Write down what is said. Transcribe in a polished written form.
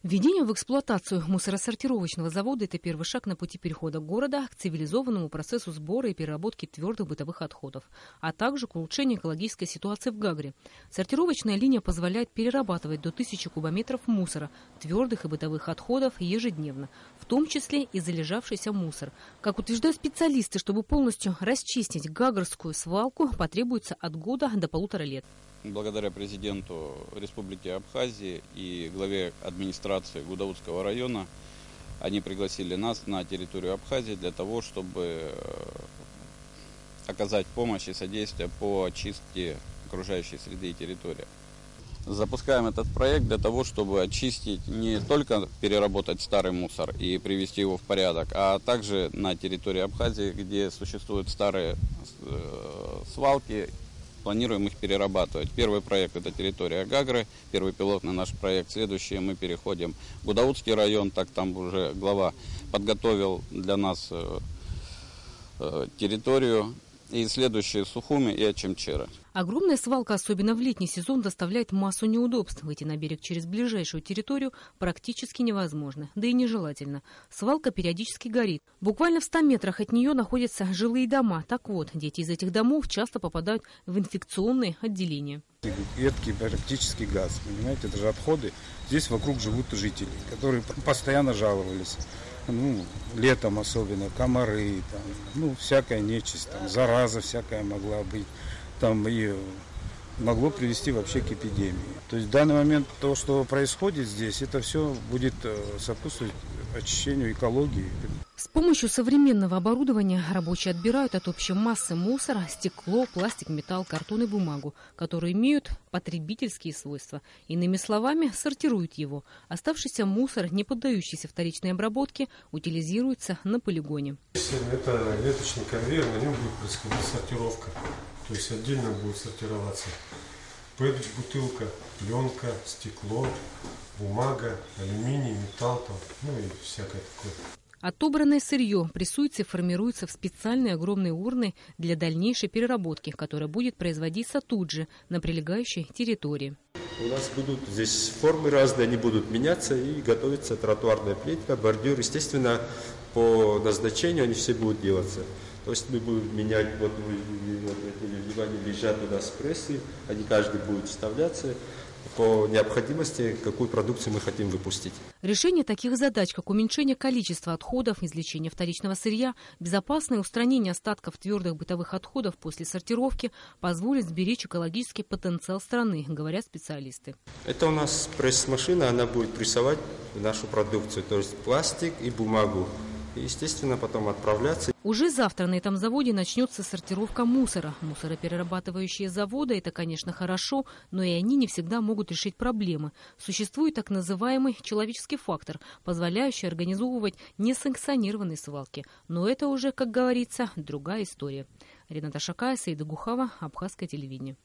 Введение в эксплуатацию мусоросортировочного завода – это первый шаг на пути перехода города к цивилизованному процессу сбора и переработки твердых бытовых отходов, а также к улучшению экологической ситуации в Гагре. Сортировочная линия позволяет перерабатывать до 1000 кубометров мусора, твердых и бытовых отходов ежедневно, в том числе и залежавшийся мусор. Как утверждают специалисты, чтобы полностью расчистить гагрскую свалку, потребуется от года до 1,5 лет. Благодаря президенту Республики Абхазии и главе администрации Гудаутского района они пригласили нас на территорию Абхазии для того, чтобы оказать помощь и содействие по очистке окружающей среды и территории. Запускаем этот проект для того, чтобы очистить, не только переработать старый мусор и привести его в порядок, а также на территории Абхазии, где существуют старые свалки, планируем их перерабатывать. Первый проект – это территория Гагры, первый пилотный наш проект. Следующий мы переходим в Гудаутский район, так там уже глава подготовил для нас территорию. И следующие Сухуми и Ачимчира. Огромная свалка, особенно в летний сезон, доставляет массу неудобств. Выйти на берег через ближайшую территорию практически невозможно, да и нежелательно. Свалка периодически горит. Буквально в 100 метрах от нее находятся жилые дома. Так вот, дети из этих домов часто попадают в инфекционные отделения. Едкий практически газ, понимаете, это же отходы. Здесь вокруг живут жители, которые постоянно жаловались. Летом особенно, комары, всякая нечисть, зараза всякая могла быть, и могло привести вообще к эпидемии. То есть в данный момент то, что происходит здесь, это все будет сопутствовать очищению экологии. С помощью современного оборудования рабочие отбирают от общей массы мусора стекло, пластик, металл, картон и бумагу, которые имеют потребительские свойства. Иными словами, сортируют его. Оставшийся мусор, не поддающийся вторичной обработке, утилизируется на полигоне. Это ленточный конвейер, на нем будет происходить сортировка. То есть отдельно будет сортироваться ПЭТ-бутылка, пленка, стекло, бумага, алюминий, металл и всякое такое. Отобранное сырье прессуется и формируется в специальные огромные урны для дальнейшей переработки, которая будет производиться тут же, на прилегающей территории. У нас будут здесь формы разные, они будут меняться и готовится тротуарная плитка, бордюр. Естественно, по назначению они все будут делаться. То есть мы будем менять, эти вливания лежат у нас в прессе, они каждый будет вставляться по необходимости, какую продукцию мы хотим выпустить. Решение таких задач, как уменьшение количества отходов, извлечение вторичного сырья, безопасное устранение остатков твердых бытовых отходов после сортировки, позволит сберечь экологический потенциал страны, говорят специалисты. Это у нас пресс-машина, она будет прессовать нашу продукцию, то есть пластик и бумагу. И, естественно, потом отправляться. Уже завтра на этом заводе начнется сортировка мусора. Мусороперерабатывающие заводы – это, конечно, хорошо, но и они не всегда могут решить проблемы. Существует так называемый человеческий фактор, позволяющий организовывать несанкционированные свалки. Но это уже, как говорится, другая история. Рената Шакая, Саида Гухава, Абхазское телевидение.